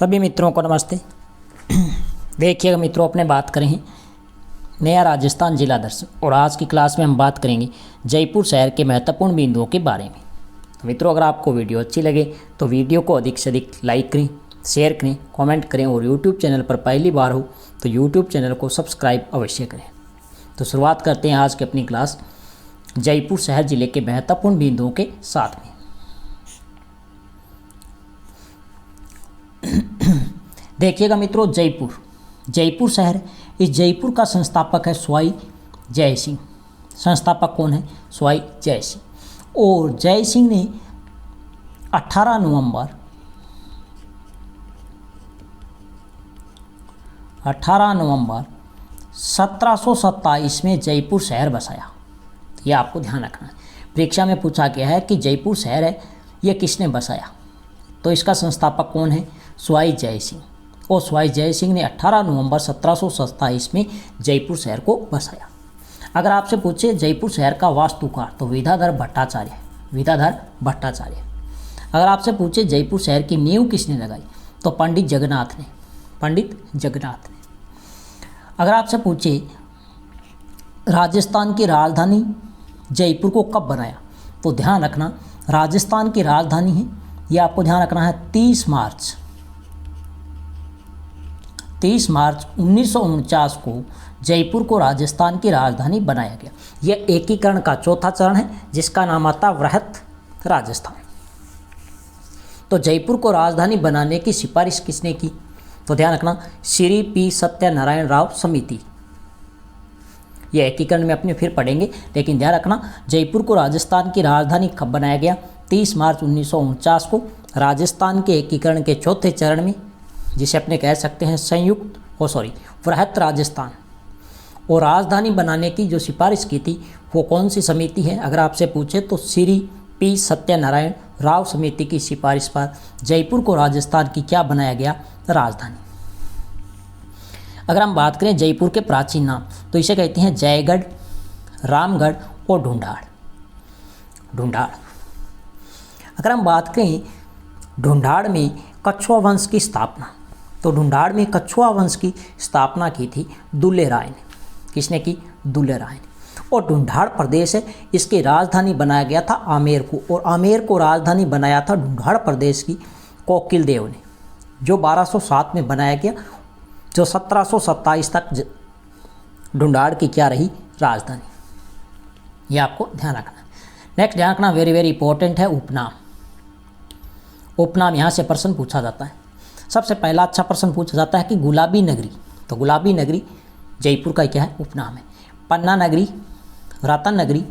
सभी मित्रों को नमस्ते। देखिएगा मित्रों, अपने बात करें नया राजस्थान जिला दर्शन, और आज की क्लास में हम बात करेंगे जयपुर शहर के महत्वपूर्ण बिंदुओं के बारे में। तो मित्रों, अगर आपको वीडियो अच्छी लगे तो वीडियो को अधिक से अधिक लाइक करें, शेयर करें, कमेंट करें, और यूट्यूब चैनल पर पहली बार हो तो यूट्यूब चैनल को सब्सक्राइब अवश्य करें। तो शुरुआत करते हैं आज की अपनी क्लास जयपुर शहर जिले के महत्वपूर्ण बिंदुओं के साथ में। देखिएगा मित्रों, जयपुर शहर, इस जयपुर का संस्थापक है स्वाई जय सिंह। संस्थापक कौन है? स्वाई जय सिंह। और जय सिंह ने 18 नवंबर 1727 में जयपुर शहर बसाया। यह आपको ध्यान रखना है। परीक्षा में पूछा गया है कि जयपुर शहर है, यह किसने बसाया? तो इसका संस्थापक कौन है? स्वाई जय सिंह। और स्वाई जय सिंह ने 18 नवंबर 1727 में जयपुर शहर को बसाया। अगर आपसे पूछे जयपुर शहर का वास्तुकार तो विद्याधर भट्टाचार्य। अगर आपसे पूछे जयपुर शहर की नींव किसने लगाई तो पंडित जगन्नाथ ने। अगर आपसे पूछे राजस्थान की राजधानी जयपुर को कब बनाया तो ध्यान रखना, राजस्थान की राजधानी है, यह आपको ध्यान रखना है 30 मार्च 1949 को जयपुर को राजस्थान की राजधानी बनाया गया। यह एकीकरण का चौथा चरण है जिसका नाम आता वृहत राजस्थान। तो जयपुर को राजधानी बनाने की सिफारिश किसने की तो ध्यान रखना, श्री पी सत्यनारायण राव समिति। यह एकीकरण में अपने फिर पढ़ेंगे, लेकिन ध्यान रखना जयपुर को राजस्थान की राजधानी कब बनाया गया? 30 मार्च 1949 को राजस्थान के एकीकरण के चौथे चरण में, जिसे अपने कह सकते हैं वृहत राजस्थान। और राजधानी बनाने की जो सिफारिश की थी वो कौन सी समिति है? अगर आपसे पूछे तो श्री पी सत्यनारायण राव समिति की सिफारिश पर जयपुर को राजस्थान की क्या बनाया गया? राजधानी। अगर हम बात करें जयपुर के प्राचीन नाम तो इसे कहते हैं जयगढ़, रामगढ़ और ढूंढाड़। अगर हम बात करें ढूंढाड़ में कछुआ वंश की स्थापना, तो ढूंढाड़ में कछुआ वंश की स्थापना की थी दुल्ले राय ने। किसने की? दुल्ले राय ने। और ढूंढाड़ प्रदेश है, इसकी राजधानी बनाया गया था आमेर को, और आमेर को राजधानी बनाया था ढूंढाड़ प्रदेश की कोकिल देव ने, जो 1207 में बनाया गया, जो 1727 तक ढूंढाड़ की क्या रही? राजधानी। ये आपको ध्यान रखना है। नेक्स्ट ध्यान रखना, वेरी वेरी इंपॉर्टेंट है उपनाम यहाँ से प्रश्न पूछा जाता है। सबसे पहला अच्छा प्रश्न पूछा जाता है कि गुलाबी नगरी, तो गुलाबी नगरी जयपुर का क्या है? उपनाम है। पन्ना नगरी, रतन नगरी,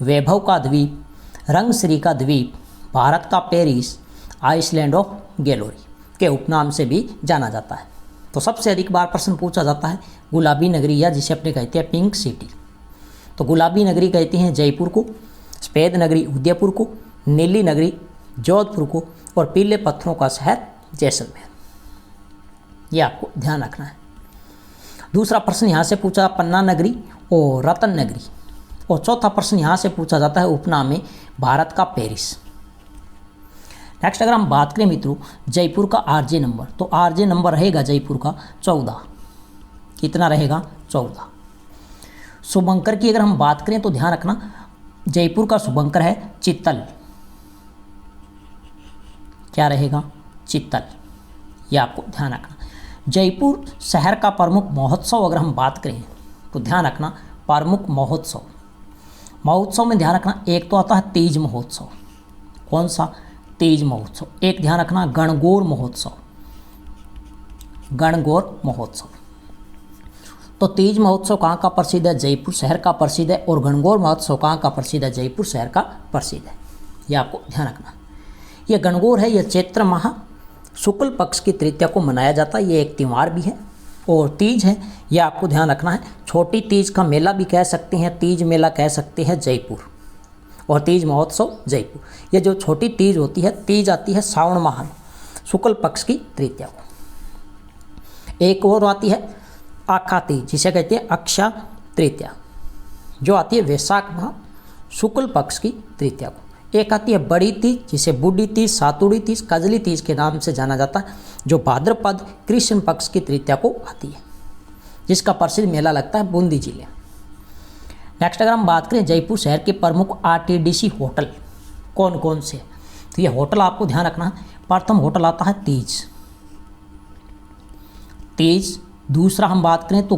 वैभव का द्वीप, रंगश्री का द्वीप, भारत का पेरिस, आइसलैंड ऑफ गैलोरी के उपनाम से भी जाना जाता है। तो सबसे अधिक बार प्रश्न पूछा जाता है गुलाबी नगरी, या जिसे अपने कहते हैं पिंक सिटी। तो गुलाबी नगरी कहते हैं जयपुर को, सफ़ेद नगरी उदयपुर को, नीली नगरी जोधपुर को, और पीले पत्थरों का शहर जैसलमेर। यह आपको ध्यान रखना है। दूसरा प्रश्न यहाँ से पूछा पन्ना नगरी और रतन नगरी, और चौथा प्रश्न यहाँ से पूछा जाता है उपनाम में भारत का पेरिस। नेक्स्ट अगर हम बात करें मित्रों जयपुर का आरजे नंबर, तो आरजे नंबर रहेगा जयपुर का 14। कितना रहेगा? 14। शुभंकर की अगर हम बात करें तो ध्यान रखना जयपुर का शुभंकर है चित्तल। क्या रहेगा? चित्तल। यह आपको ध्यान रखना। जयपुर शहर का प्रमुख महोत्सव अगर हम बात करें तो ध्यान रखना प्रमुख महोत्सव में ध्यान रखना, एक तो आता है तीज महोत्सव। कौन सा? तीज महोत्सव। एक ध्यान रखना गणगौर महोत्सव। तो तीज महोत्सव कहाँ का प्रसिद्ध है? जयपुर शहर का प्रसिद्ध है। और गणगौर महोत्सव कहाँ का प्रसिद्ध है? जयपुर शहर का प्रसिद्ध है। यह आपको ध्यान रखना। यह गणगौर है, यह चैत्र माह शुक्ल पक्ष की तृतीया को मनाया जाता है। ये एक त्यौहार भी है। और तीज है, यह आपको ध्यान रखना है, छोटी तीज का मेला भी कह सकते हैं, तीज मेला कह सकते हैं जयपुर, और तीज महोत्सव जयपुर। ये जो छोटी तीज होती है, तीज आती है श्रावण माह में शुक्ल पक्ष की तृतीया को। एक और आती है आखा तीज, जिसे कहते हैं अक्षा तृतीया, जो आती है वैशाख माह शुक्ल पक्ष की तृतीया को। एक आती है बड़ी तीज, जिसे बूढ़ी तीज, सातुड़ी तीज, कजली तीज के नाम से जाना जाता है, जो भाद्रपद कृष्ण पक्ष की तृतीया को आती है, जिसका प्रसिद्ध मेला लगता है बूंदी जिले। नेक्स्ट अगर हम बात करें जयपुर शहर के प्रमुख आरटीडीसी होटल कौन कौन से, तो ये होटल आपको ध्यान रखना है। प्रथम होटल आता है तेज। दूसरा हम बात करें तो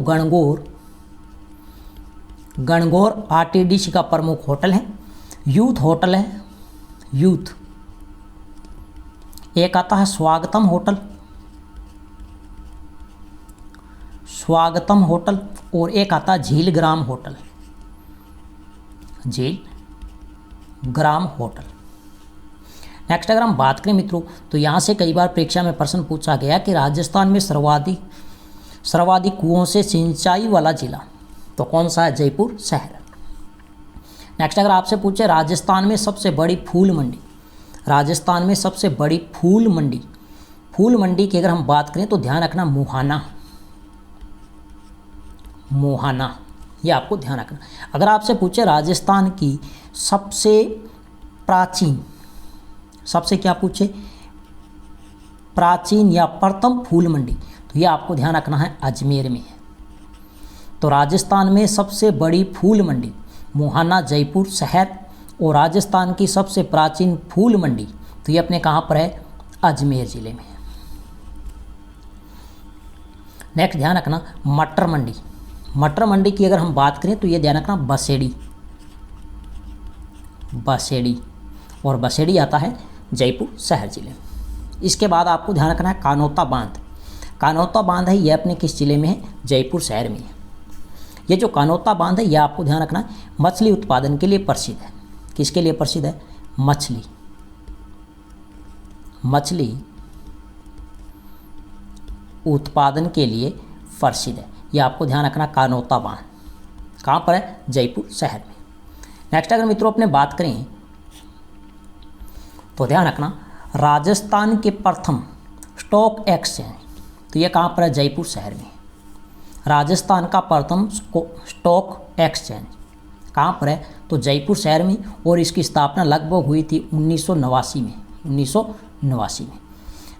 गणगौर आरटीडीसी का प्रमुख होटल है। यूथ होटल है यूथ। एक आता है स्वागतम होटल और एक आता है झील ग्राम होटल। नेक्स्ट अगर हम बात करें मित्रों तो यहाँ से कई बार परीक्षा में प्रश्न पूछा गया कि राजस्थान में सर्वाधिक कुओं से सिंचाई वाला जिला तो कौन सा है, जयपुर शहर। नेक्स्ट अगर आपसे पूछे राजस्थान में सबसे बड़ी फूल मंडी की अगर हम बात करें तो ध्यान रखना मोहाना, ये आपको ध्यान रखना। अगर आपसे पूछे राजस्थान की सबसे प्राचीन या प्रथम फूल मंडी, तो ये आपको ध्यान रखना है अजमेर में है। तो राजस्थान में सबसे बड़ी फूल मंडी मोहाना जयपुर शहर, और राजस्थान की सबसे प्राचीन फूल मंडी तो ये अपने कहाँ पर है, अजमेर ज़िले में है। नेक्स्ट ध्यान रखना मटर मंडी की अगर हम बात करें तो ये ध्यान रखना बसेड़ी, और बसेड़ी आता है जयपुर शहर ज़िले में। इसके बाद आपको ध्यान रखना है कानोता बांध है, ये अपने किस ज़िले में है, जयपुर शहर में है। ये जो कानोता बांध है ये आपको ध्यान रखना है मछली उत्पादन के लिए प्रसिद्ध है। किसके लिए प्रसिद्ध है, मछली उत्पादन के लिए प्रसिद्ध है। ये आपको ध्यान रखना कानोता बांध कहाँ पर है, जयपुर शहर में। नेक्स्ट अगर मित्रों अपने बात करें तो ध्यान रखना राजस्थान के प्रथम स्टॉक एक्सचेंज तो ये कहाँ पर है, जयपुर शहर में। राजस्थान का प्रथम स्टॉक एक्सचेंज कहाँ पर है, तो जयपुर शहर में, और इसकी स्थापना लगभग हुई थी 1989 में।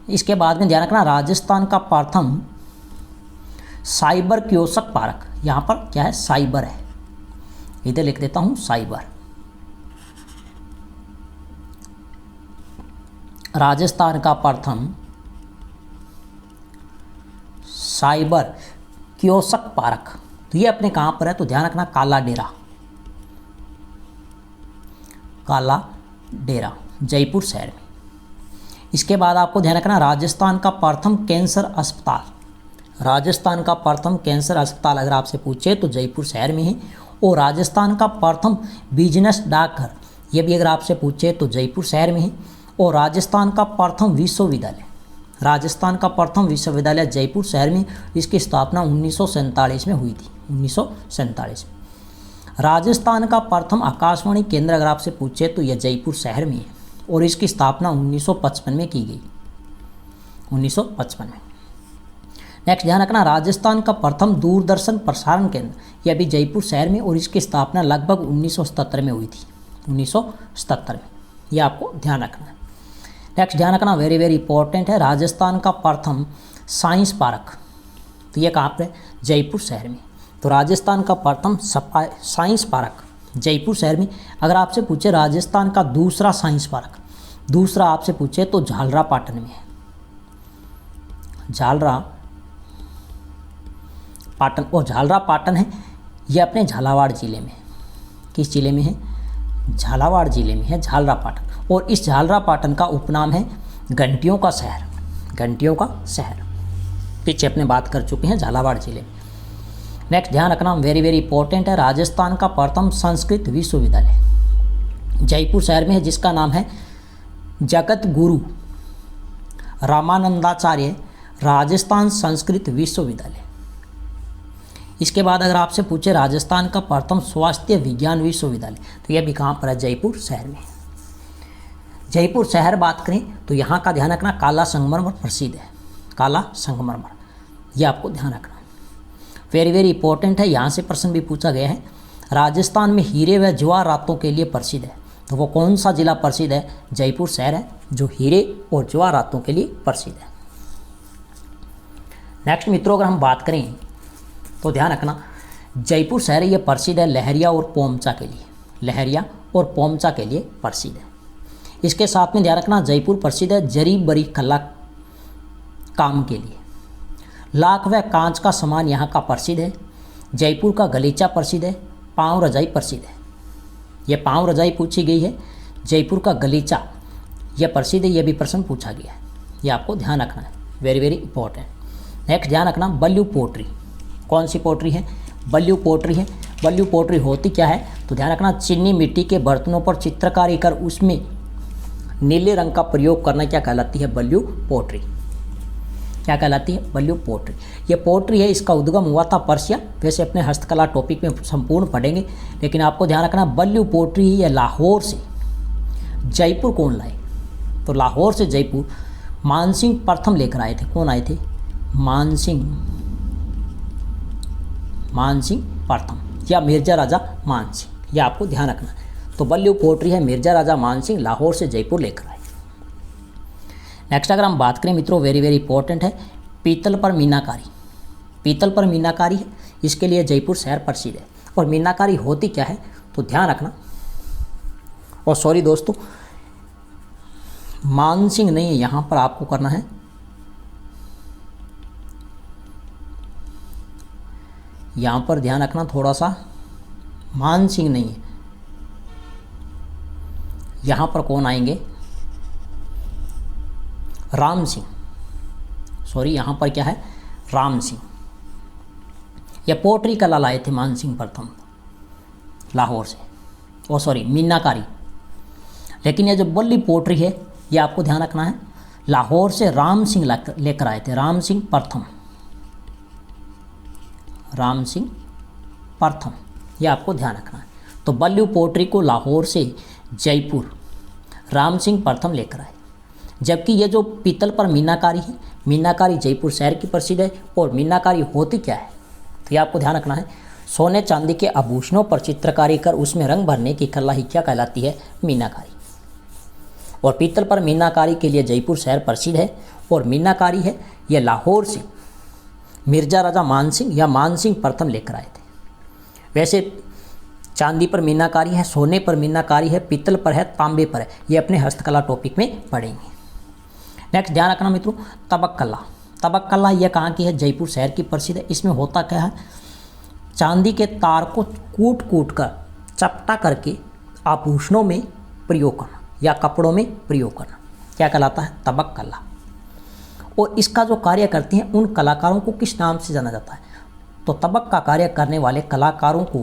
इसके बाद में ध्यान रखना राजस्थान का प्रथम साइबर कियोस्क पार्क, यहाँ पर क्या है, साइबर है, इधर लिख देता हूँ साइबर। राजस्थान का प्रथम साइबर कियोस्क पार्क तो ये अपने कहाँ पर है, तो ध्यान रखना काला डेरा जयपुर शहर में। इसके बाद आपको ध्यान रखना राजस्थान का प्रथम कैंसर अस्पताल अगर आपसे पूछे तो जयपुर शहर में है। और राजस्थान का प्रथम बिजनेस डाकघर ये भी अगर आपसे पूछे तो जयपुर शहर में है। और राजस्थान का प्रथम विश्वविद्यालय जयपुर शहर में, इसकी स्थापना 1947 में हुई थी, 1947 में। राजस्थान का प्रथम आकाशवाणी केंद्र अगर आपसे पूछे तो यह जयपुर शहर में है, और इसकी स्थापना 1955 में की गई, 1955 में। नेक्स्ट ध्यान रखना राजस्थान का प्रथम दूरदर्शन प्रसारण केंद्र यह भी जयपुर शहर में, और इसकी स्थापना लगभग 1977 में हुई थी, 1977 में। यह आपको ध्यान रखना है। नेक्स्ट ध्यान रखना वेरी इंपॉर्टेंट है, राजस्थान का प्रथम साइंस पार्क तो ये कहाँ पर है, जयपुर शहर में। तो राजस्थान का प्रथम साइंस पार्क जयपुर शहर में। अगर आपसे पूछे राजस्थान का दूसरा साइंस पार्क, दूसरा आपसे पूछे तो झालरापाटन में है, झालरापाटन है, ये अपने झालावाड़ ज़िले में। किस ज़िले में है, झालावाड़ ज़िले में है झालरापाटन। और इस झालरापाटन का उपनाम है घंटियों का शहर। पीछे अपने बात कर चुके हैं झालावाड़ ज़िले में। नेक्स्ट ध्यान रखना वेरी इंपॉर्टेंट है, राजस्थान का प्रथम संस्कृत विश्वविद्यालय जयपुर शहर में है, जिसका नाम है जगत गुरु रामानंदाचार्य राजस्थान संस्कृत विश्वविद्यालय। इसके बाद अगर आपसे पूछे राजस्थान का प्रथम स्वास्थ्य विज्ञान विश्वविद्यालय तो यह भी कहाँ पर है, जयपुर शहर में। जयपुर शहर बात करें तो यहाँ का ध्यान रखना काला संगमरमर प्रसिद्ध है, काला संगमरमर, यह आपको ध्यान रखना वेरी इंपॉर्टेंट है। यहाँ से प्रश्न भी पूछा गया है, राजस्थान में हीरे व जवाहरातों के लिए प्रसिद्ध है, तो वो कौन सा जिला प्रसिद्ध है, जयपुर शहर है जो हीरे और जवाहरातों के लिए प्रसिद्ध है। नेक्स्ट मित्रों अगर हम बात करें तो ध्यान रखना, जयपुर शहर ये प्रसिद्ध है लहरिया और पोमचा के लिए, लहरिया और पोमचा के लिए प्रसिद्ध है। इसके साथ में ध्यान रखना, जयपुर प्रसिद्ध है जरी बरी कला काम के लिए, लाख व कांच का सामान यहाँ का प्रसिद्ध है। जयपुर का गलीचा प्रसिद्ध है, पाँव रजाई प्रसिद्ध है। ये पाँव रजाई पूछी गई है, जयपुर का गलीचा यह प्रसिद्ध है, यह भी प्रश्न पूछा गया है, ये आपको ध्यान रखना है, वेरी वेरी इंपॉर्टेंट। नेक्स्ट ध्यान रखना, बल्लू पोट्री, कौन सी पोट्री है? बल्लू पोट्री है। बल्लू पोट्री होती क्या है? तो ध्यान रखना, चीनी मिट्टी के बर्तनों पर चित्रकारी कर उसमें नीले रंग का प्रयोग करना क्या कहलाती है? बल्लू पोट्री। क्या कहलाती है? बल्लू पोट्री। ये पोट्री है, इसका उद्गम हुआ था पर्शिया। वैसे अपने हस्तकला टॉपिक में संपूर्ण पढ़ेंगे, लेकिन आपको ध्यान रखना, बल्लू पोट्री ये लाहौर से जयपुर कौन लाए? तो लाहौर से जयपुर मानसिंह प्रथम लेकर आए थे। कौन आए थे? मानसिंह प्रथम या मिर्जा राजा मानसिंह, यह आपको ध्यान रखना। तो बल्लू पोट्री है, मिर्जा राजा मानसिंह लाहौर से जयपुर लेकर आए। नेक्स्ट अगर हम बात करें मित्रों, वेरी वेरी इंपॉर्टेंट है, पीतल पर मीनाकारी। पीतल पर मीनाकारी है, इसके लिए जयपुर शहर प्रसिद्ध है। और मीनाकारी होती क्या है? तो ध्यान रखना, और सॉरी दोस्तों, मानसिंह नहीं है, यहाँ पर आपको करना है यहाँ पर ध्यान रखना थोड़ा सा, मानसिंह नहीं है, यहाँ पर कौन आएंगे? राम सिंह। सॉरी, यहाँ पर क्या है? राम सिंह। यह पोट्री कला लाए थे मानसिंह प्रथम लाहौर से, ओ सॉरी मीनाकारी। लेकिन यह जो बल्ली पोट्री है, यह आपको ध्यान रखना है, लाहौर से राम सिंह लेकर आए थे, राम सिंह प्रथम, राम सिंह प्रथम, यह आपको ध्यान रखना है। तो बल्लू पोट्री को लाहौर से जयपुर राम सिंह प्रथम लेकर आए। जबकि ये जो पीतल पर मीनाकारी है, मीनाकारी जयपुर शहर की प्रसिद्ध है। और मीनाकारी होती क्या है? तो ये आपको ध्यान रखना है, सोने चांदी के आभूषणों पर चित्रकारी कर उसमें रंग भरने की कला ही क्या कहलाती है? मीनाकारी। और पीतल पर मीनाकारी के लिए जयपुर शहर प्रसिद्ध है। और मीनाकारी है, यह लाहौर से मिर्जा राजा मानसिंह या मानसिंह प्रथम लेकर आए थे। वैसे चांदी पर मीनाकारी है, सोने पर मीनाकारी है, पीतल पर है, तांबे पर है, ये अपने हस्तकला टॉपिक में पढ़ेंगे। नेक्स्ट ध्यान रखना मित्रों, तबक कला। तबक कला यह कहाँ की है? जयपुर शहर की प्रसिद्ध है। इसमें होता क्या है? चांदी के तार को कूट कूट कर चपटा करके आभूषणों में प्रयोग करना या कपड़ों में प्रयोग करना क्या कहलाता है? तबक कला। और इसका जो कार्य करते हैं उन कलाकारों को किस नाम से जाना जाता है? तो तबक का कार्य करने वाले कलाकारों को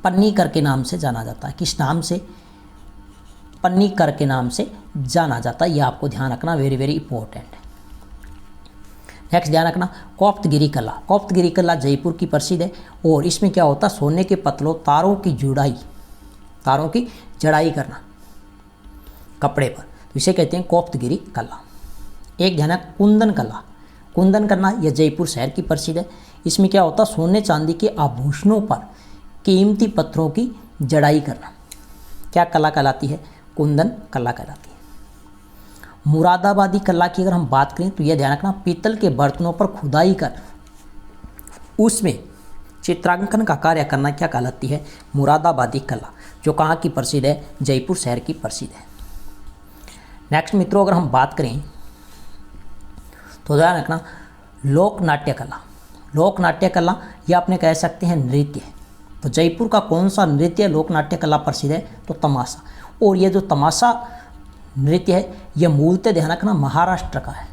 पन्नीकर के नाम से जाना जाता है। किस नाम से? पन्नीकर के नाम से जाना जाता है। यह आपको ध्यान रखना, वेरी वेरी इंपॉर्टेंट है। नेक्स्ट ध्यान रखना, कोप्तगिरी कला। कोप्तगिरी कला जयपुर की प्रसिद्ध है। और इसमें क्या होता है? सोने के पतलों तारों की जड़ाई करना कपड़े पर, तो इसे कहते हैं कोप्तगिरी कला। एक ध्यान है, कुंदन कला। कुंदन करना यह जयपुर शहर की प्रसिद्ध है। इसमें क्या होता है? सोने चांदी के आभूषणों पर कीमती पत्थरों की जड़ाई करना क्या कला कहलाती है? कुंदन कला कहलाती है। मुरादाबादी कला की अगर हम बात करें तो यह ध्यान रखना, पीतल के बर्तनों पर खुदाई कर उसमें चित्रांकन का कार्य करना क्या कहलाती है? मुरादाबादी कला, जो कहाँ की प्रसिद्ध है? जयपुर शहर की प्रसिद्ध है। नेक्स्ट मित्रों अगर हम बात करें तो ध्यान रखना, लोक नाट्य कला। लोक नाट्य कला या अपने कह सकते हैं नृत्य। तो जयपुर का कौन सा नृत्य लोक नाट्य कला प्रसिद्ध है? तो तमाशा। और ये जो तमाशा नृत्य है, यह मूलतः ध्यान रखना महाराष्ट्र का है।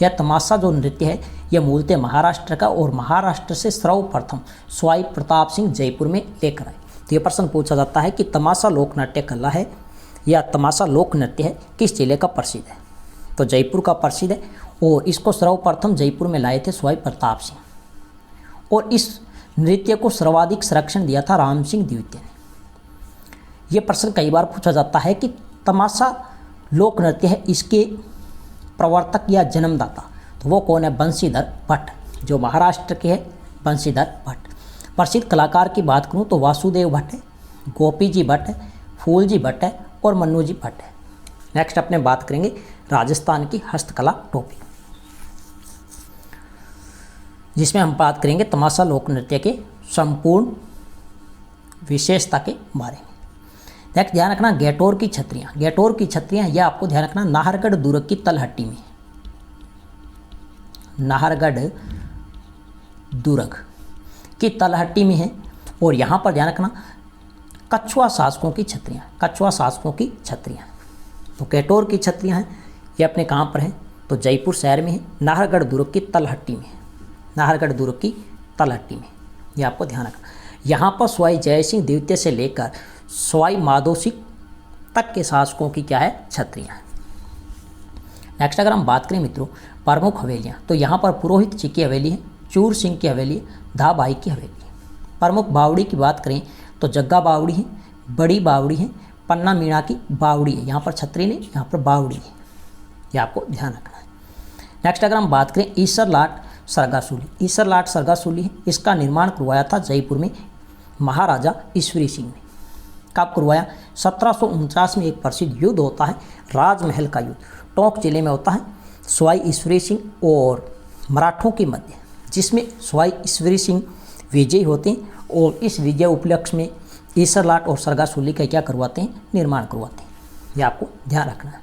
यह तमाशा जो नृत्य है, यह मूलतः महाराष्ट्र का, और महाराष्ट्र से सर्वप्रथम स्वाई प्रताप सिंह जयपुर में लेकर आए। तो यह प्रश्न पूछा जाता है कि तमाशा लोक नाट्य कला है या तमाशा लोक नृत्य है, किस जिले का प्रसिद्ध है? तो जयपुर का प्रसिद्ध है। और इसको सर्वप्रथम जयपुर में लाए थे स्वाई प्रताप सिंह। और इस नृत्य को सर्वाधिक संरक्षण दिया था राम सिंह द्वितीय ने। यह प्रश्न कई बार पूछा जाता है कि तमाशा लोक नृत्य है, इसके प्रवर्तक या जन्मदाता तो वो कौन है? बंशीधर भट्ट, जो महाराष्ट्र के है बंशीधर भट्ट। प्रसिद्ध कलाकार की बात करूँ तो वासुदेव भट्ट है, गोपी जी भट्ट है, फूल जी भट्ट है और मन्नू जी भट्ट है। नेक्स्ट अपने बात करेंगे राजस्थान की हस्तकला टॉपिक। जिसमें हम बात करेंगे तमाशा लोक नृत्य के संपूर्ण विशेषता के बारे में। नेक्स्ट ध्यान रखना गेटोर की छतरियाँ। गेटोर की छतरियाँ यह आपको ध्यान रखना नाहरगढ़ दुर्ग की तलहट्टी में, नाहरगढ़ दुर्ग की तलहट्टी में है। और यहाँ पर ध्यान रखना कछुआ शासकों की छतरियाँ, कछुआ शासकों की छतरियाँ। तो गेटोर की छतरियाँ हैं ये अपने कहाँ पर हैं, तो जयपुर शहर में है, नाहरगढ़ दुर्ग की तलहट्टी में है, नाहरगढ़ दुर्ग की तलहट्टी में, ये आपको ध्यान रखना। यहाँ पर सवाई जयसिंह द्वितीय से लेकर सवाई माधो सिंह तक के शासकों की क्या है, छतरियाँ। नेक्स्ट अगर हम बात करें मित्रों प्रमुख हवेलियाँ, तो यहाँ पर पुरोहित जी की हवेली है, चूर सिंह की हवेली है, धाबाई की हवेली है। प्रमुख बावड़ी की बात करें तो जग्गा बावड़ी है, बड़ी बावड़ी है, पन्ना मीणा की बावड़ी है। यहाँ पर छतरी नहीं, यहाँ पर बावड़ी है, ये आपको ध्यान रखना है। नेक्स्ट अगर हम बात करें ईसर लाट सरगासूली, ईसर लाट सरगासूली है, इसका निर्माण करवाया था जयपुर में महाराजा ईश्वरी सिंह ने। कब करवाया, 1749 में एक प्रसिद्ध युद्ध होता है राजमहल का युद्ध, टोंक जिले में होता है सवाई ईश्वरी सिंह और मराठों के मध्य, जिसमें सवाई ईश्वरी सिंह विजयी होते हैं और इस विजय उपलक्ष्य में ईसर लाट और सरगासूली का क्या करवाते हैं, निर्माण करवाते हैं, यह आपको ध्यान रखना है।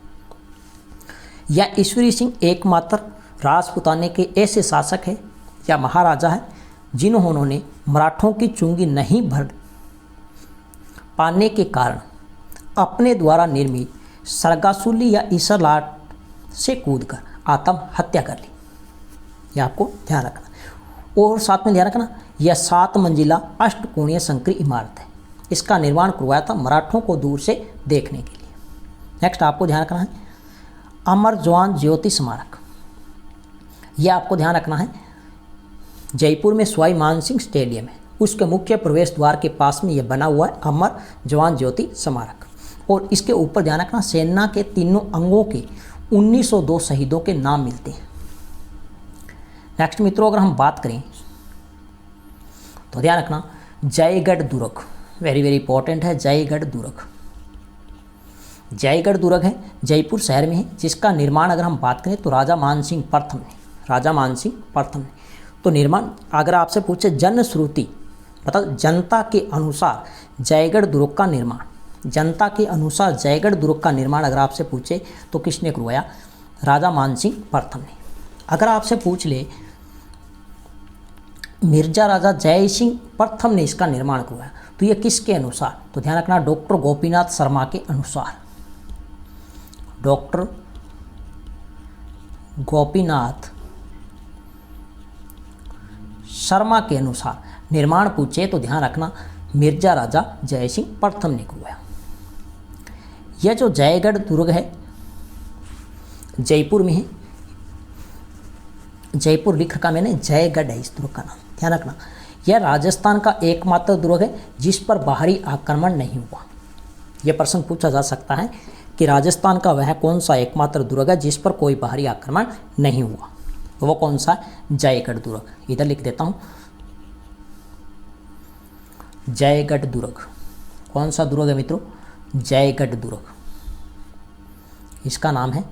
यह ईश्वरी सिंह एकमात्र राजपुताने के ऐसे शासक है या महाराजा है जिन्होंने मराठों की चुंगी नहीं भर पाने के कारण अपने द्वारा निर्मित सरगासूली या ईसर लाट से कूदकर आत्महत्या कर ली, यह आपको ध्यान रखना। और साथ में ध्यान रखना यह 7 मंजिला अष्टकोणीय संकरी इमारत है, इसका निर्माण करवाया था मराठों को दूर से देखने के लिए। नेक्स्ट आपको ध्यान रखना है अमर जवान ज्योति स्मारक, यह आपको ध्यान रखना है जयपुर में सवाई मानसिंह स्टेडियम है, उसके मुख्य प्रवेश द्वार के पास में यह बना हुआ है अमर जवान ज्योति स्मारक। और इसके ऊपर ध्यान रखना सेना के तीनों अंगों के 1902 शहीदों के नाम मिलते हैं। नेक्स्ट मित्रों अगर हम बात करें तो ध्यान रखना जयगढ़ दुर्ग, वेरी वेरी इंपॉर्टेंट है जयगढ़ दुर्ग। जयगढ़ दुर्ग है जयपुर शहर में है, जिसका निर्माण अगर हम बात करें तो राजा मानसिंह प्रथम ने, राजा मानसिंह प्रथम ने। तो निर्माण अगर आपसे पूछे जनश्रुति मतलब जनता के अनुसार जयगढ़ दुर्ग का निर्माण, जनता के अनुसार जयगढ़ दुर्ग का निर्माण अगर आपसे पूछे तो किसने करवाया, राजा मानसिंह प्रथम ने। अगर आपसे पूछ ले मिर्जा राजा जय सिंह प्रथम ने इसका निर्माण करवाया तो यह किसके अनुसार, तो ध्यान रखना डॉक्टर गोपीनाथ शर्मा के अनुसार, डॉक्टर गोपीनाथ शर्मा के अनुसार निर्माण पूछे तो ध्यान रखना मिर्जा राजा जय सिंह प्रथम ने करवाया। यह जो जयगढ़ दुर्ग है जयपुर में है, जयपुर लिख रखा मैंने जयगढ़ है इस दुर्ग का नाम, ध्यान रखना। यह राजस्थान का एकमात्र दुर्ग है जिस पर बाहरी आक्रमण नहीं हुआ। यह प्रश्न पूछा जा सकता है कि राजस्थान का वह कौन सा एकमात्र दुर्ग है जिस पर कोई बाहरी आक्रमण नहीं हुआ, तो वो कौन सा, जयगढ़ दुर्ग। इधर लिख देता हूँ जयगढ़ दुर्ग। कौन सा दुर्ग है मित्रों, जयगढ़ दुर्ग, इसका नाम है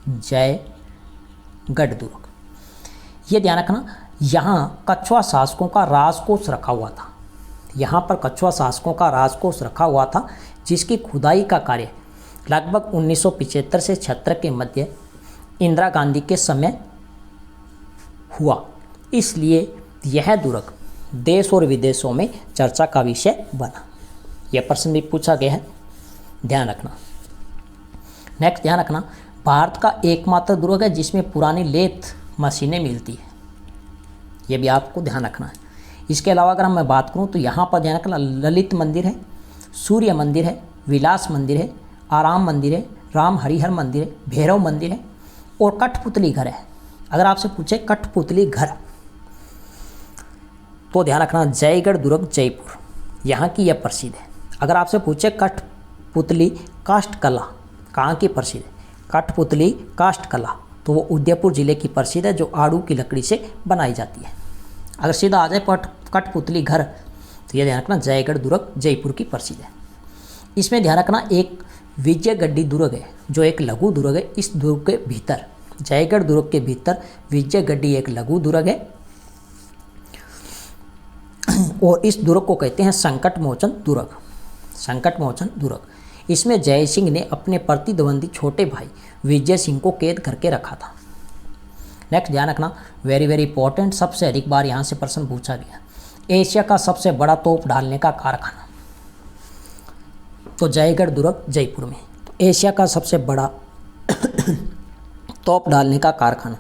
जयगढ़ दुर्ग। ये ध्यान रखना यहाँ कछुआ शासकों का राजकोष रखा हुआ था, यहाँ पर कछुआ शासकों का राजकोष रखा हुआ था जिसकी खुदाई का कार्य लगभग 1975 से 76 के मध्य इंदिरा गांधी के समय हुआ, इसलिए यह दुर्ग देश और विदेशों में चर्चा का विषय बना। यह प्रश्न भी पूछा गया है, ध्यान रखना। नेक्स्ट ध्यान रखना भारत का एकमात्र दुर्ग है जिसमें पुरानी लेथ मशीनें मिलती है, यह भी आपको ध्यान रखना है। इसके अलावा अगर मैं बात करूं तो यहाँ पर ध्यान रखना ललित मंदिर है, सूर्य मंदिर है, विलास मंदिर है, आराम मंदिर है, राम हरिहर मंदिर है, भैरव मंदिर है और कठपुतली घर है। अगर आपसे पूछे कठपुतली घर तो ध्यान रखना जयगढ़ दुर्ग जयपुर, यहाँ की यह प्रसिद्ध है। अगर आपसे पूछे कठपुतली काष्ठ कला कहाँ की प्रसिद्ध है, कठपुतली काष्ठ कला तो वो उदयपुर जिले की प्रसिद्ध है जो आड़ू की लकड़ी से बनाई जाती है। अगर सीधा आ जाए कठपुतली घर तो यह ध्यान रखना जयगढ़ दुर्ग जयपुर की प्रसिद्ध है। इसमें ध्यान रखना एक विजयगढ़ी दुर्ग है जो एक लघु दुर्ग है। इस दुर्ग के भीतर जयगढ़ दुर्ग के भीतर विजयगढ़ी एक लघु दुर्ग है और इस दुर्ग को कहते हैं संकट मोचन दुर्ग। संकट मोचन दुर्ग। इसमें जय सिंह ने अपने प्रतिद्वंदी छोटे भाई विजय सिंह को कैद करके रखा था। नेक्स्ट ध्यान रखना, वेरी वेरी इंपॉर्टेंट, सबसे अधिक बार यहाँ से प्रश्न पूछा गया। एशिया का सबसे बड़ा तोप डालने का कारखाना, तो जयगढ़ दुर्ग जयपुर में। तो एशिया का सबसे बड़ा तोप डालने का कारखाना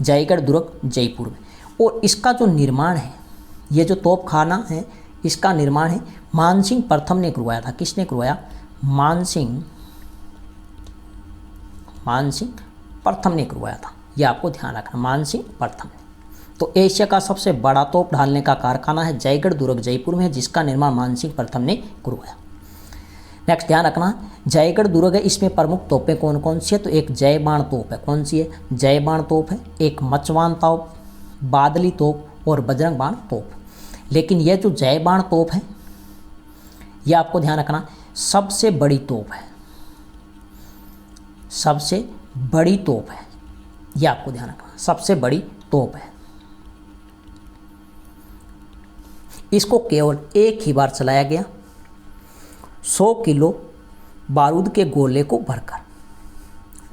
जयगढ़ दुर्ग जयपुर में। और इसका जो निर्माण है, ये जो तोप खाना है, इसका निर्माण है मानसिंह प्रथम ने करवाया था। किसने करवाया? मानसिंह प्रथम ने करवाया था। यह आपको ध्यान रखना, मानसिंह प्रथम ने। तो एशिया का सबसे बड़ा तोप ढालने का कारखाना है जयगढ़ दुर्ग जयपुर में, जिसका निर्माण मानसिंह प्रथम ने करवाया। नेक्स्ट ध्यान रखना, जयगढ़ दुर्ग है, इसमें प्रमुख तोपें कौन कौन सी है? तो एक जय बाण तोप है। कौन सी है? जय बाण तोप है। एक मचवान तोप, बादली तोप और बजरंग बाण तोप। लेकिन यह जो जय बाण तोप है, यह आपको ध्यान रखना सबसे बड़ी तोप है। सबसे बड़ी तोप है, यह आपको ध्यान रखना सबसे बड़ी तोप है। इसको केवल एक ही बार चलाया गया 100 किलो बारूद के गोले को भरकर,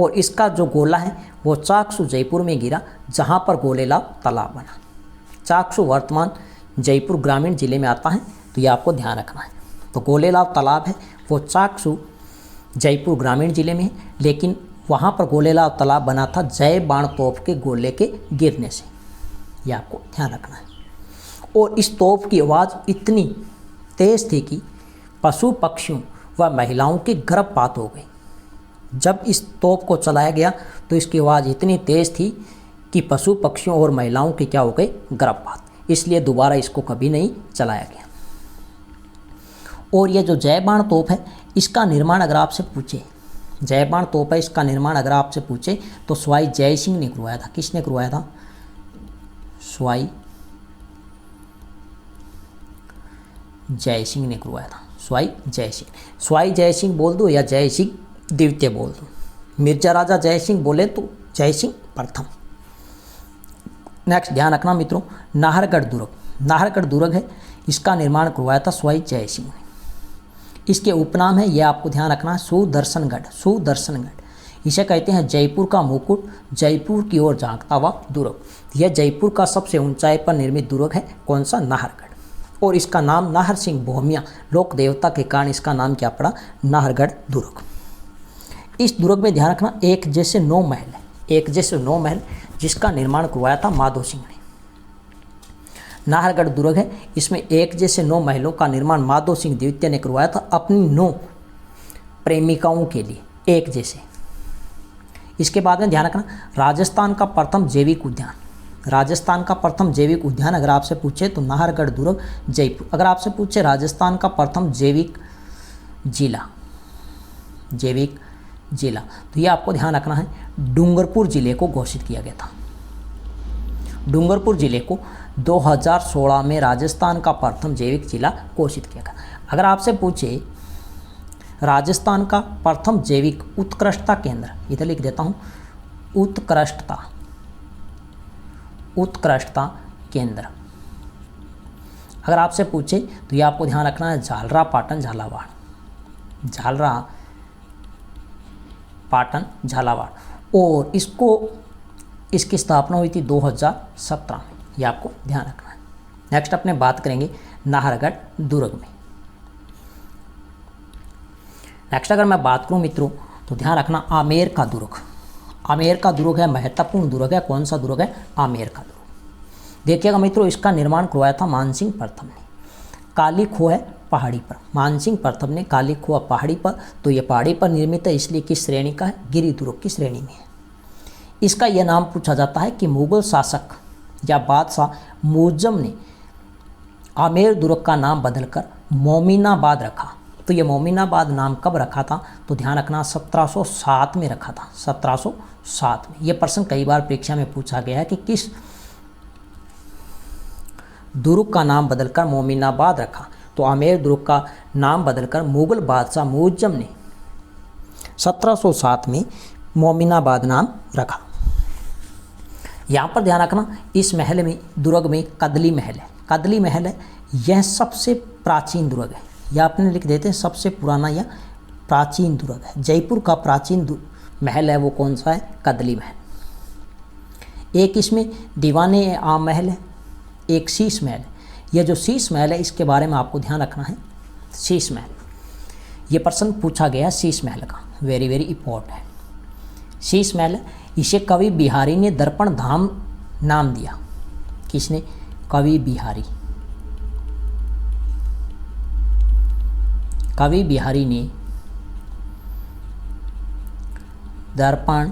और इसका जो गोला है वो चाकसू जयपुर में गिरा, जहां पर गोलेलाल तालाब बना। चाकसू वर्तमान जयपुर ग्रामीण जिले में आता है, तो ये आपको ध्यान रखना है। तो गोलेलाल तालाब है वो चाकसू जयपुर ग्रामीण जिले में है, लेकिन वहाँ पर गोलेलाल तालाब बना था जय बाण तोप के गोले के गिरने से। यह आपको ध्यान रखना है। और इस तोप की आवाज़ इतनी तेज़ थी कि पशु पक्षियों व महिलाओं की गर्भपात हो गई। जब इस तोप को चलाया गया तो इसकी आवाज़ इतनी तेज़ थी कि पशु पक्षियों और महिलाओं की क्या हो गई? गर्भपात। इसलिए दोबारा इसको कभी नहीं चलाया गया। और ये जो जय बाण तोप है, इसका निर्माण अगर आपसे पूछे, जय बाण तोप है, इसका निर्माण अगर आपसे पूछे तो स्वाई जय सिंह ने करवाया था। किसने करवाया था? स्वाई जय सिंह ने करवाया था। स्वाई जय सिंह। स्वाई जय सिंह बोल दो या जय सिंह द्वितीय बोल दो। मिर्जा राजा जय सिंह बोले तो जय सिंह प्रथम। नेक्स्ट ध्यान रखना मित्रों, नाहरगढ़ दुर्ग। नाहरगढ़ दुर्ग है, इसका निर्माण करवाया था स्वाई जय सिंह ने। इसके उपनाम है, यह आपको ध्यान रखना, सुदर्शनगढ़। सुदर्शनगढ़ इसे कहते हैं जयपुर का मुकुट, जयपुर की ओर झांकता हुआ दुर्ग। यह जयपुर का सबसे ऊंचाई पर निर्मित दुर्ग है। कौन सा? नाहरगढ़। और इसका नाम नाहर सिंह भोमिया लोक देवता के कारण इसका नाम क्या पड़ा? नाहरगढ़ दुर्ग। इस दुर्ग में ध्यान रखना एक जैसे 9 महल है। एक जैसे 9 महल, जिसका निर्माण करवाया था माधो सिंह ने। नाहरगढ़ दुर्ग है, इसमें एक जैसे 9 महलों का निर्माण माधो सिंह द्वितीय ने करवाया था अपनी 9 प्रेमिकाओं के लिए, एक जैसे। इसके बाद में ध्यान रखना, राजस्थान का प्रथम जैविक उद्यान। राजस्थान का प्रथम जैविक उद्यान अगर आपसे पूछे तो नाहरगढ़ दुर्ग जयपुर। अगर आपसे पूछे राजस्थान का प्रथम जैविक जिला, तो ये आपको ध्यान रखना है डूंगरपुर जिले को घोषित किया गया था। डूंगरपुर जिले को 2016 में राजस्थान का प्रथम जैविक जिला घोषित किया गया। अगर आपसे पूछे राजस्थान का प्रथम जैविक उत्कृष्टता केंद्र, इधर लिख देता हूँ, उत्कृष्टता केंद्र अगर आपसे पूछे तो ये आपको ध्यान रखना है झालरा पाटन झालावाड़। झालरा पाटन झालावाड़। और इसकी स्थापना हुई थी 2017 में। ये आपको ध्यान रखना है। नेक्स्ट अपने बात करेंगे नाहरगढ़ दुर्ग में। नेक्स्ट अगर मैं बात करूं मित्रों तो ध्यान रखना आमेर का दुर्ग। आमेर का दुर्ग है महत्वपूर्ण दुर्ग है। कौन सा दुर्ग है? आमेर का दुर्ग। देखिएगा मित्रों, इसका निर्माण करवाया था मानसिंह प्रथम ने। काली खोह है पहाड़ी पर। मानसिंह प्रथम ने काली खोह पहाड़ी पर, तो ये पहाड़ी पर निर्मित है, इसलिए किस श्रेणी का है? गिरि दुर्ग की श्रेणी में है। इसका यह नाम पूछा जाता है कि मुगल शासक या बादशाह मुअज्जम ने आमेर दुर्ग का नाम बदलकर मोमिनाबाद रखा। तो ये मोमिनाबाद नाम कब रखा था? तो ध्यान रखना 1707 में रखा था। 1707 में। ये प्रश्न कई बार परीक्षा में पूछा गया है कि किस दुर्ग का नाम बदलकर मोमिनाबाद रखा। तो आमेर दुर्ग का नाम बदलकर मुगल बादशाह मुअज्जम ने 1707 में मोमिनाबाद नाम रखा। यहाँ पर ध्यान रखना इस महल में, दुर्ग में कदली महल है। कदली महल है, यह सबसे प्राचीन दुर्ग है। यह आपने लिख देते हैं सबसे पुराना या प्राचीन दुर्ग है। जयपुर का प्राचीन महल है वो कौन सा है? कदली महल। एक इसमें दीवाने आम महल है, एक शीश महल है। यह जो शीश महल है इसके बारे में आपको ध्यान रखना है। शीश महल, ये प्रश्न पूछा गया शीश महल का, वेरी वेरी इंपॉर्टेंट है। शीश महल, इसे कवि बिहारी ने दर्पण धाम नाम दिया। किसने? कवि बिहारी। कवि बिहारी ने दर्पण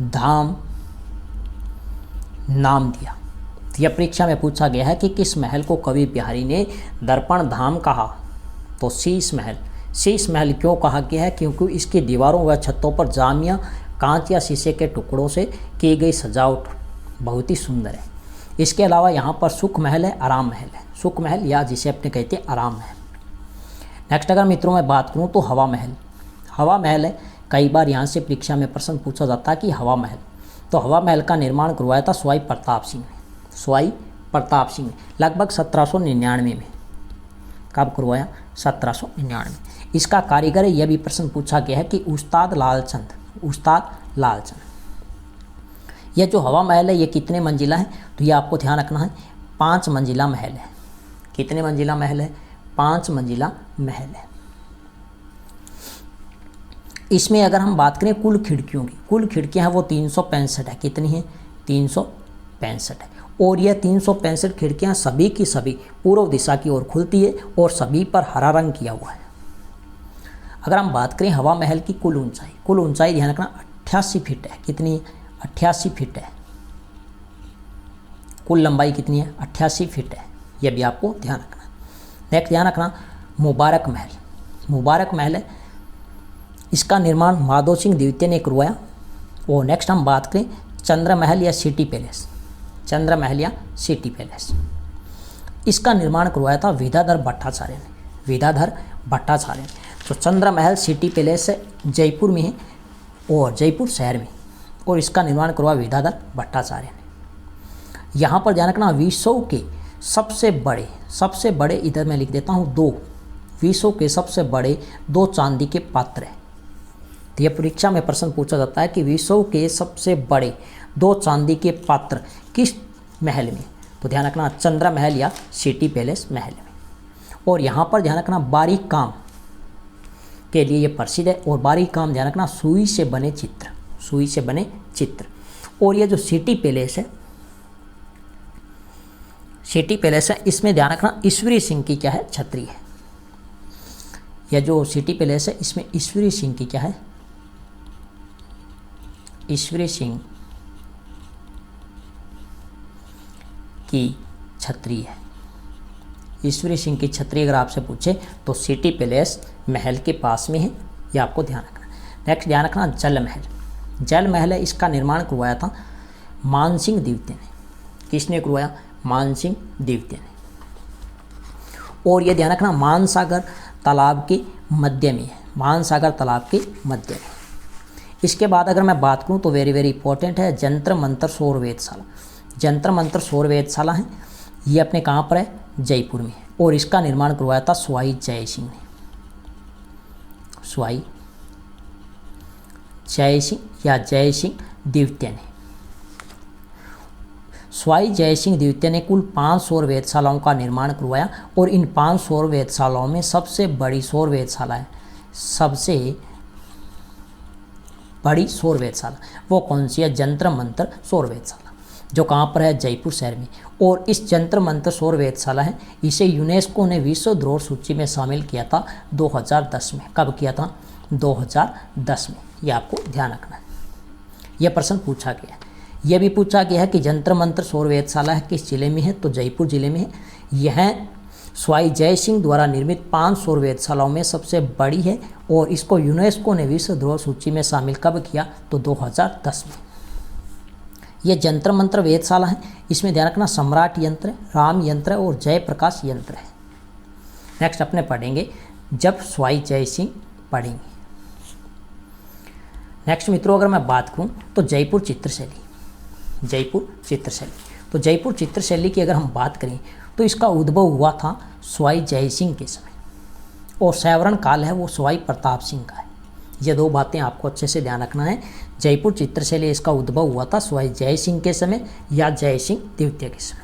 धाम नाम दिया। यह परीक्षा में पूछा गया है कि किस महल को कवि बिहारी ने दर्पण धाम कहा? तो शीश महल। शीश महल क्यों कहा गया है? क्योंकि इसकी दीवारों व छतों पर जामिया कांच या शीशे के टुकड़ों से की गई सजावट बहुत ही सुंदर है। इसके अलावा यहाँ पर सुख महल है, आराम महल है। सुख महल या जिसे अपने कहते हैं आराम महल। नेक्स्ट अगर मित्रों मैं बात करूँ तो हवा महल। हवा महल है, कई बार यहाँ से परीक्षा में प्रश्न पूछा जाता है कि हवा महल। तो हवा महल का निर्माण करवाया था सवाई प्रताप सिंह ने। सवाई प्रताप सिंह ने लगभग 1799 में। कब करवाया? 1799। इसका कारीगर यह भी प्रश्न पूछा गया है कि उस्ताद लालचंद। उस्ताद लालचंद। यह जो हवा महल है ये कितने मंजिला है? तो ये आपको ध्यान रखना है, 5 मंजिला महल है। कितने मंजिला महल है? 5 मंजिला महल है। इसमें अगर हम बात करें कुल खिड़कियों की, कुल खिड़कियां हैं वो 365 है। कितनी है? 365 है। और यह 365 खिड़कियां सभी की सभी पूर्व दिशा की ओर खुलती है और सभी पर हरा रंग किया हुआ है। अगर हम बात करें हवा महल की कुल ऊंचाई ध्यान रखना 88 फीट है। कितनी है? 88 फीट है। कुल लंबाई कितनी है? 88 फीट है। यह भी आपको ध्यान रखना। नेक्स्ट ध्यान रखना मुबारक महल। मुबारक महल है, इसका निर्माण माधो सिंह द्वितीय ने करवाया। और नेक्स्ट हम बात करें चंद्र महल या सिटी पैलेस। चंद्र महल या सिटी पैलेस, इसका निर्माण करवाया था विद्याधर भट्टाचार्य ने। विद्याधर भट्टाचार्य ने। तो चंद्र महल सिटी पैलेस जयपुर में है और जयपुर शहर में, और इसका निर्माण करवाया विद्याधर भट्टाचार्य ने। यहाँ पर ध्यान रखना विश्व के सबसे बड़े इधर मैं लिख देता हूँ 2, विश्व के सबसे बड़े 2 चांदी के पात्र हैं। तो यह परीक्षा में प्रश्न पूछा जाता है कि विश्व के सबसे बड़े 2 चांदी के पात्र किस महल में? तो ध्यान रखना चंद्र महल या सिटी पैलेस महल में। और यहाँ पर ध्यान रखना बारीक काम के लिए ये प्रसिद्ध है। और बारीक काम ध्यान रखना सुई से बने चित्र, सुई से बने चित्र। और ये जो सिटी पैलेस है, सिटी पैलेस है, इसमें ध्यान रखना ईश्वरी सिंह की क्या है? छतरी है। यह जो सिटी पैलेस है इसमें ईश्वरी सिंह की क्या है? ईश्वरी सिंह की छतरी है। ईश्वरी सिंह की छतरी अगर आपसे पूछे तो सिटी पैलेस महल के पास में है, ये आपको ध्यान रखना। नेक्स्ट ध्यान रखना जल महल। जल महल है, इसका निर्माण करवाया था मान सिंह द्वितीय ने। किसने करवाया? मान सिंह द्वितीय ने। और ये ध्यान रखना मानसागर तालाब के मध्य में है। मानसागर तालाब के मध्य में। इसके बाद अगर मैं बात करूं तो वेरी वेरी इंपॉर्टेंट है जंतर मंतर सौर वेधशाला। जंतर मंतर सौर वेधशाला है, ये अपने कहाँ पर है? जयपुर में। और इसका निर्माण करवाया था सवाई जय सिंह ने। सवाई जय सिंह या जय सिंह द्वितीय ने। सवाई जय सिंह द्वितीय ने कुल 5 सौर वेधशालाओं का निर्माण करवाया। और इन 5 सौर वेधशालाओं में सबसे बड़ी सौर वेधशाला है, सबसे बड़ी सौर वेधशाला वो कौन सी है? जंतर मंतर सौर वेधशाला, जो कहाँ पर है? जयपुर शहर में। और इस जंतर मंतर सौर वेधशाला है, इसे यूनेस्को ने विश्व धरोहर सूची में शामिल किया था 2010 में। कब किया था? 2010 में। यह आपको ध्यान रखना है, यह प्रश्न पूछा गया है। यह भी पूछा गया है कि जंतर मंतर सौर वेधशाला है किस जिले में है? तो जयपुर जिले में है। यह सवाई जय सिंह द्वारा निर्मित 5 सौर वेधशालाओं में सबसे बड़ी है। और इसको यूनेस्को ने विश्व धरोहर सूची में शामिल कब किया? तो 2010 में। यह जंतर मंतर वेधशाला है, इसमें ध्यान रखना सम्राट यंत्र, राम यंत्र और जयप्रकाश यंत्र है। नेक्स्ट अपने पढ़ेंगे जब सवाई जय सिंह पढ़ेंगे। नेक्स्ट मित्रों अगर मैं बात करूं तो जयपुर चित्रशैली। जयपुर चित्रशैली, तो जयपुर चित्रशैली की अगर हम बात करें तो इसका उद्भव हुआ था सवाई जय सिंह के समय, और सैवरण काल है वो सवाई प्रताप सिंह का है। ये दो बातें आपको अच्छे से ध्यान रखना है। जयपुर चित्रशैली इसका उद्भव हुआ था सवाई जय सिंह के समय या जय सिंह द्वितीय के समय,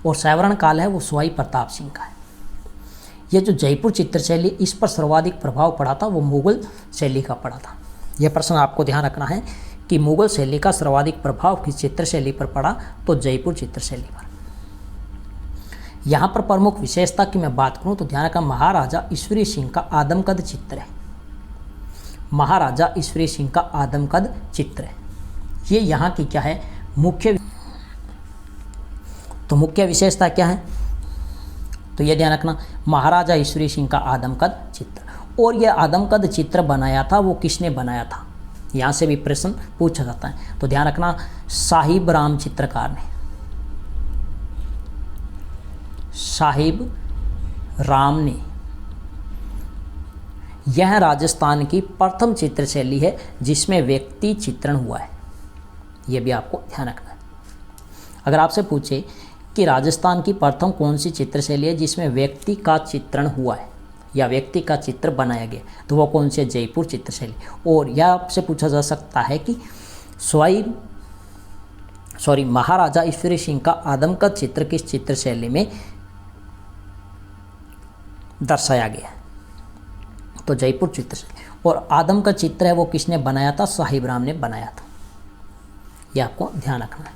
और सैवरण काल है वो सवाई प्रताप सिंह का है। ये जो जयपुर चित्रशैली, इस पर सर्वाधिक प्रभाव पड़ा था वो मुगल शैली का पड़ा था। यह प्रश्न आपको ध्यान रखना है कि मुगल शैली का सर्वाधिक प्रभाव किस चित्रशैली पर पड़ा, तो जयपुर चित्रशैली पर। यहाँ पर प्रमुख विशेषता की मैं बात करूँ तो ध्यान रखना, महाराजा ईश्वरी सिंह का आदमकद चित्र है। महाराजा ईश्वरी सिंह का आदमकद चित्र है। ये यहाँ की क्या है, मुख्य विशेषता क्या है, तो ये ध्यान रखना, महाराजा ईश्वरी सिंह का आदमकद चित्र। और यह आदमकद चित्र बनाया था वो किसने बनाया था, यहाँ से भी प्रश्न पूछा जाता है। तो ध्यान रखना, साहिब राम चित्रकार ने, साहिब राम ने। यह राजस्थान की प्रथम चित्रशैली है जिसमें व्यक्ति चित्रण हुआ है। यह भी आपको ध्यान रखना है। अगर आपसे पूछे कि राजस्थान की प्रथम कौन सी चित्रशैली है जिसमें व्यक्ति का चित्रण हुआ है या व्यक्ति का चित्र बनाया गया, तो वो कौन सी है, जयपुर चित्रशैली। और यह आपसे पूछा जा सकता है कि महाराजा ईश्वरी सिंह का आदमकद चित्र किस चित्रशैली में दर्शाया गया, तो जयपुर चित्रशैली। और आदमकद चित्र है वो किसने बनाया था, साहिब राम ने बनाया था। यह आपको ध्यान रखना है।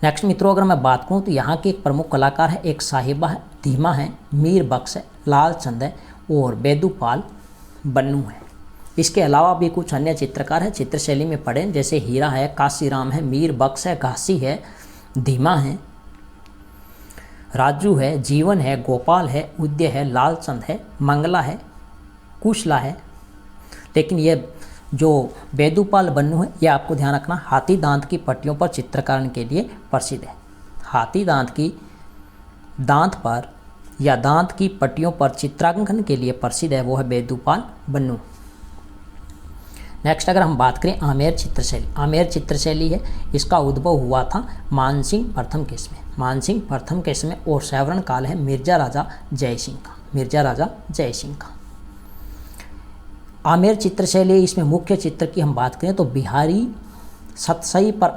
नेक्स्ट मित्रों, अगर मैं बात करूँ तो यहाँ के एक प्रमुख कलाकार है, एक साहिबा है, धीमा है, मीर बख्श है, लाल चंद है और बेदूपाल बन्नू है। इसके अलावा भी कुछ अन्य चित्रकार हैं चित्रशैली में पढ़े, जैसे हीरा है, काशीराम है, मीर बख्श है, घासी है, धीमा है, राजू है, जीवन है, गोपाल है, उदय है, लालचंद है, मंगला है, कुशला है। लेकिन ये जो बेदूपाल बन्नू है, ये आपको ध्यान रखना, हाथी दांत की पट्टियों पर चित्रकरण के लिए प्रसिद्ध है। हाथी दांत पर या दांत की पट्टियों पर चित्रांकन के लिए प्रसिद्ध है, वो है बेदूपाल बन्नू। नेक्स्ट अगर हम बात करें आमेर चित्रशैली, आमेर चित्रशैली है, इसका उद्भव हुआ था मानसिंह प्रथम के समय, मानसिंह प्रथम के समय, और सैवरण काल है मिर्जा राजा जय सिंह का, मिर्जा राजा जय सिंह का। आमेर चित्रशैली, इसमें मुख्य चित्र की हम बात करें तो बिहारी सतसई पर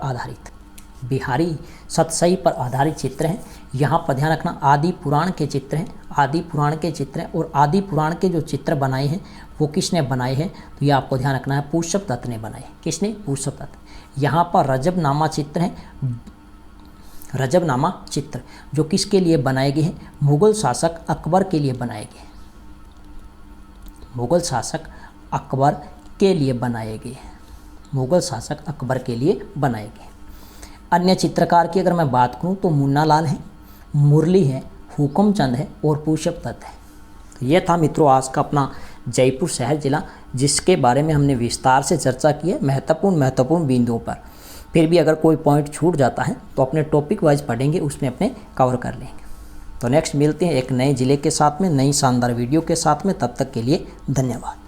आधारित चित्र हैं। यहाँ पर ध्यान रखना, आदि पुराण के चित्र हैं, और आदि पुराण के जो चित्र बनाए हैं वो किसने बनाए हैं, तो ये आपको ध्यान रखना है, पुष्प दत्त ने बनाए। किसने, पुष्प दत्त। यहाँ पर रजबनामा चित्र हैं, रजबनामा चित्र जो किसके लिए बनाए गए हैं, मुगल शासक अकबर के लिए बनाए गए, मुगल शासक अकबर के लिए बनाए गए, मुगल शासक अकबर के लिए बनाए गए। अन्य चित्रकार की अगर मैं बात करूं तो मुन्ना लाल है, मुरली है, हुकुमचंद है और पुष्प दत्त है। तो यह था मित्रों आज का अपना जयपुर शहर जिला, जिसके बारे में हमने विस्तार से चर्चा की है महत्वपूर्ण बिंदुओं पर। फिर भी अगर कोई पॉइंट छूट जाता है तो अपने टॉपिक वाइज पढ़ेंगे, उसमें अपने कवर कर लेंगे। तो नेक्स्ट मिलते हैं एक नए जिले के साथ में, नई शानदार वीडियो के साथ में। तब तक के लिए धन्यवाद।